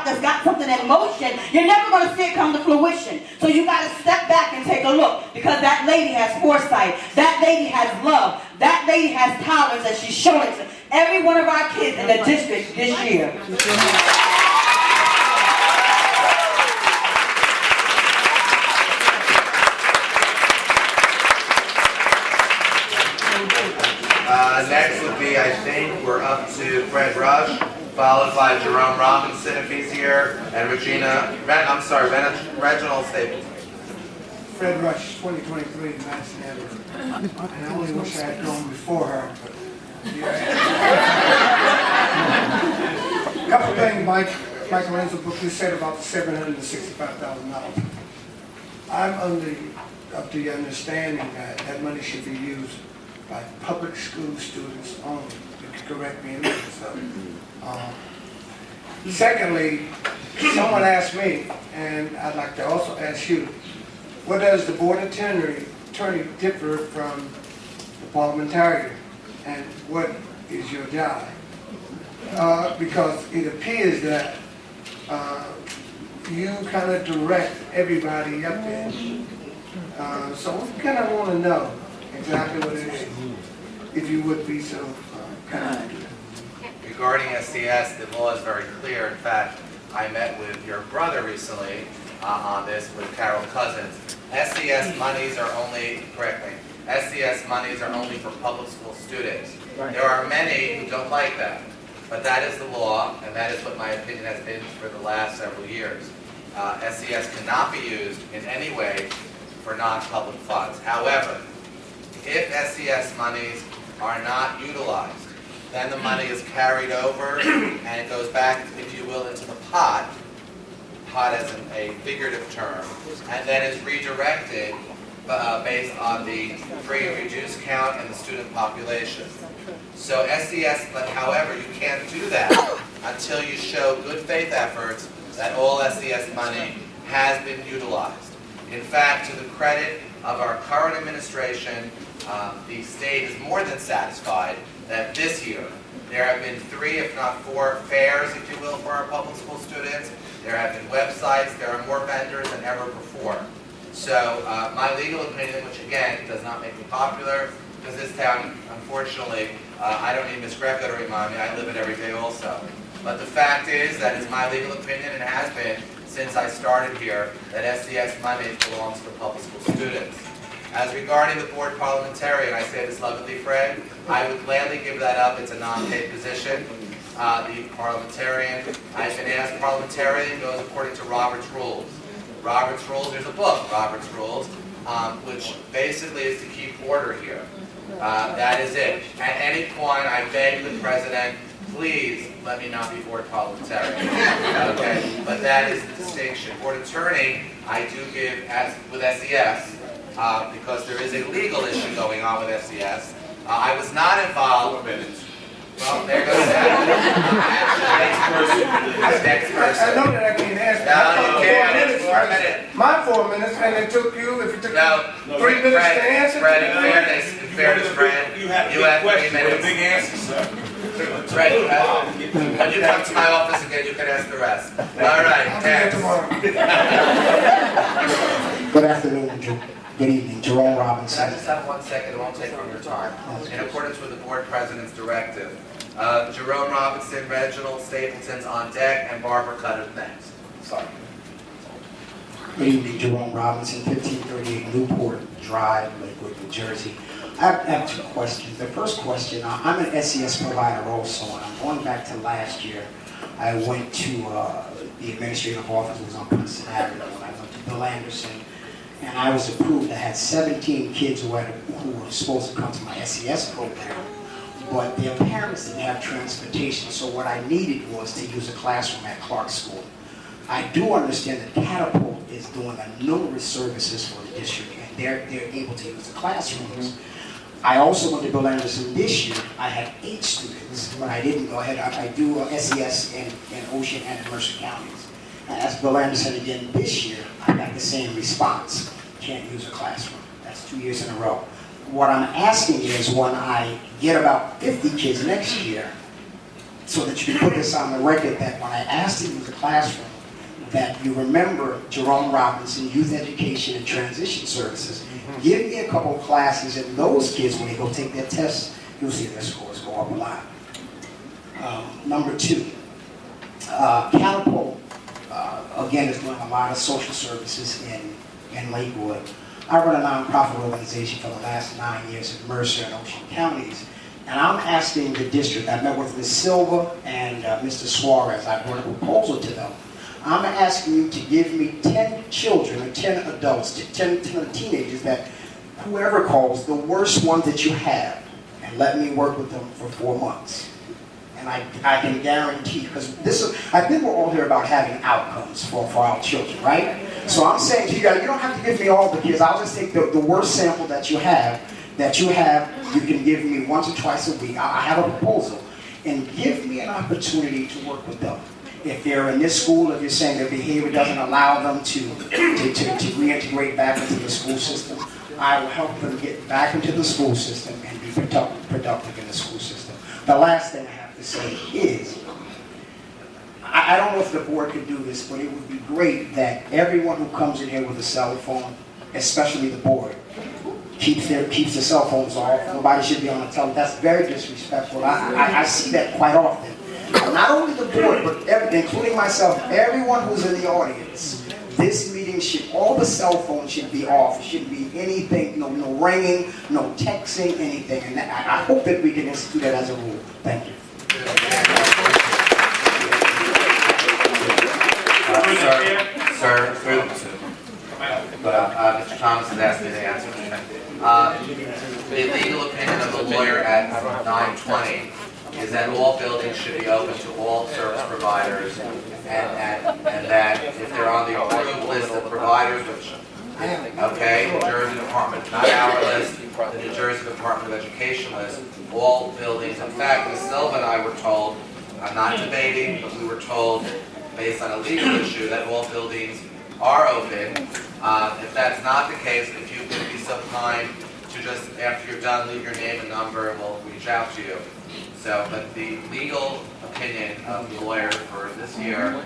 that's got something in motion, you're never going to see it come to fruition. So you got to step back and take a look, because that lady has foresight. That lady has love. That lady has tolerance, and she's showing it to every one of our kids in the district this year. Next would be, I think, we're up to Fred Rush, followed by Jerome Robinson if he's here, and Reginald Stapleton. Fred Rush, 2023 Madison Avenue. And I only wish I had gone before her, but yeah. A couple of things Michelangelo book you said about the $765,000. I'm of the understanding that that money should be used by public school students only. You can correct me in that. Secondly, someone asked me, and I'd like to also ask you, what does the board attorney differ from the parliamentarian, and what is your job? Because it appears that you kind of direct everybody up there. So we kind of want to know exactly what it is, if you would be so kind. Regarding SCS, the law is very clear. In fact, I met with your brother recently on this with Carol Cousins. SCS monies are only, correct me, SCS monies are only for public school students. Right. There are many who don't like that, but that is the law, and that is what my opinion has been for the last several years. SCS cannot be used in any way for non-public funds. However, if SCS monies are not utilized, then the money is carried over and it goes back, if you will, into the pot as a figurative term, and then is redirected based on the free and reduced count and the student population. So SCS, but however, you can't do that until you show good faith efforts that all SCS money has been utilized. In fact, to the credit of our current administration, the state is more than satisfied that this year there have been 3, if not 4, fairs, if you will, for our public school students. There have been websites. There are more vendors than ever before. So my legal opinion, which again does not make me popular, because this town, unfortunately, I don't need Ms. Greco to remind me, I live it every day also. But the fact is that it's my legal opinion, and has been since I started here, that SCS money belongs to public school students. As regarding the board parliamentarian, I say this lovingly, Fred, I would gladly give that up. It's a non-paid position. The parliamentarian, I've been asked, parliamentarian goes according to Robert's Rules. Robert's Rules, there's a book, Robert's Rules, which basically is to keep order here. That is it. At any point, I beg the president, please let me not be board parliamentarian. Okay? But that is the distinction. Board attorney, I do give with SES, because there is a legal issue going on with SES. I was not involved. Well, there goes that. Next person. I know that I can't ask. No, you can't. 4 minutes. My 4 minutes, and it took you, if it took no, 3 minutes to answer. Fred, in fairness, Fred, you have 3 minutes. Big answer, sir. Fred, when you come to my office again, you can ask the rest. All right, Good afternoon, good evening, Jerome Robinson. I just have 1 second, it won't take from your time. In accordance with the board president's directive, Jerome Robinson, Reginald Stapleton's on deck, and Barbara Cutter's next. Sorry. Good evening, Jerome Robinson, 1538 Newport Drive, Lakewood, New Jersey. I have 2 questions. The first question, I'm an SES provider also, and I'm going back to last year. I went to the administrative office, it was on Princeton Avenue, and I went to Bill Anderson, and I was approved. I had 17 kids who were supposed to come to my SES program, but their parents didn't have transportation, so what I needed was to use a classroom at Clark School. I do understand that Catapult is doing numerous services for the district, and they're able to use the classrooms. I also went to Bill Anderson this year. I had 8 students, but I didn't go ahead. I do SES in Ocean and in Mercer counties. And as Bill Anderson again this year, I got the same response. Can't use a classroom. That's 2 years in a row. What I'm asking is, when I get about 50 kids next year, so that you can put this on the record, that when I asked him in the classroom, that you remember Jerome Robinson, Youth Education and Transition Services. Give me a couple of classes, and those kids, when they go take their tests, you'll see their scores go up a lot. Number 2, Catapult, again, is doing a lot of social services in Lakewood. I run a nonprofit organization for the last 9 years in Mercer and Ocean counties. And I'm asking the district, I met with Ms. Silva and Mr. Suarez, I brought a proposal to them. I'm asking you to give me 10 children or 10 adults, 10 teenagers, that whoever calls, the worst ones that you have, and let me work with them for 4 months. And I can guarantee, because I think we're all here about having outcomes for our children, right? So I'm saying to you guys, you don't have to give me all the kids. I'll just take the worst sample that you have, you can give me once or twice a week. I have a proposal. And give me an opportunity to work with them. If they're in this school, if you're saying their behavior doesn't allow them to reintegrate back into the school system, I will help them get back into the school system and be productive in the school system. The last thing I have to say is, I don't know if the board could do this, but it would be great that everyone who comes in here with a cell phone, especially the board, keeps the cell phones off. Nobody should be on the telephone. That's very disrespectful. I see that quite often. Not only the board, but including myself, everyone who's in the audience, this meeting all the cell phones should be off. It shouldn't be anything, no ringing, no texting, anything. And I hope that we can institute that as a rule. Thank you. Sir, Mr. Thomas has asked me to answer. The legal opinion of the lawyer at 920 is that all buildings should be open to all service providers, and that if they're on the approved list of providers, which, okay, New Jersey Department, not our list, the New Jersey Department of Education list, all buildings. In fact, Ms. Silva and I were told, I'm not debating, but we were told, based on a legal issue, that all buildings are open. If that's not the case, if you could be so kind to just, after you're done, leave your name and number, and we'll reach out to you. So, but the legal opinion of the lawyer for this year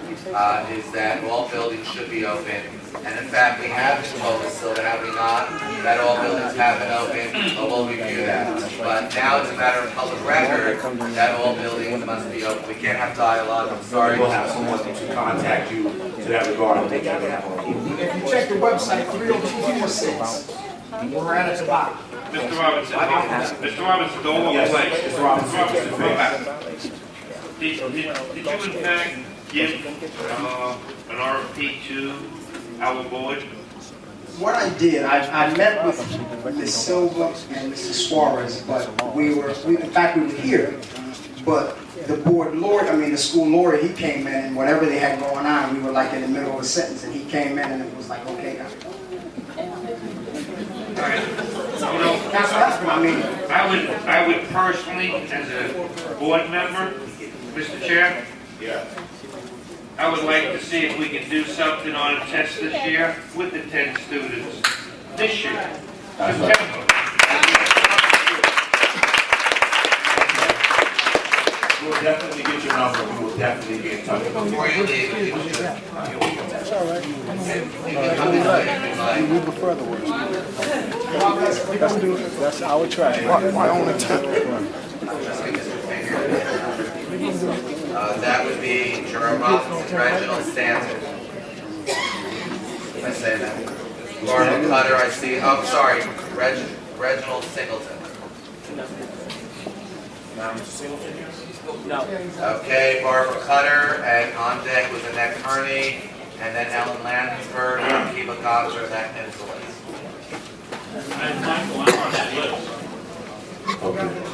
is that all buildings should be open. And in fact, we have been told, so have we not, that all buildings have been open, but we'll review that. But now it's a matter of public record that all buildings must be open. We can't have dialogue, I'm sorry. We'll have someone to contact you to that regard and make sure they have all. If you check the website, 30246, we're right at the bottom. Mr. Robinson, don't walk Yes, away. Mr. Robinson, come back. Did you in fact give an RFP to our board? What I did, I met with Ms. Silva and Mr. Suarez, but in fact we were here, but the board lawyer, the school lawyer, he came in, and whatever they had going on, we were like in the middle of a sentence, and he came in and it was like, okay, now. That's what I mean. I would personally, as a board member, Mr. Chair, I would like to see if we can do something on a test this year with the 10 students this year, September. We'll definitely get your number. We will definitely be in touch. Before you leave, if you would just... That's all right. We prefer the words. That's our track. My own intent. That would be Jerome Robinson, Reginald Stanton. I say that. Barbara Cutter, I see. Oh, sorry. Reginald Singleton. Okay, Barbara Cutter, and on deck was Annette Kearney, and then Ellen Lansford, and Kiva Gosser, that ends the list.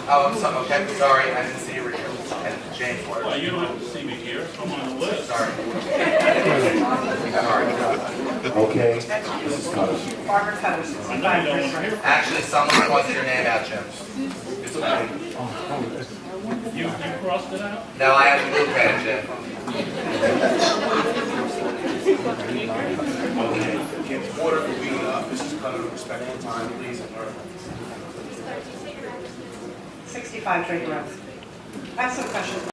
Oh, I'm sorry. Okay, sorry, I didn't see you were here. And James Ward. Well, you don't have to see me here. I'm on the list. Sorry. Okay. Mrs. Cutter. Barbara Cutter, 65. Actually, someone wants your name out, Jim. It's okay. You crossed it out? No, I have a blue pen, Jim. Okay. Order for being Mrs. Cutter, respectful time, please. 65 Drake Road. I have some questions.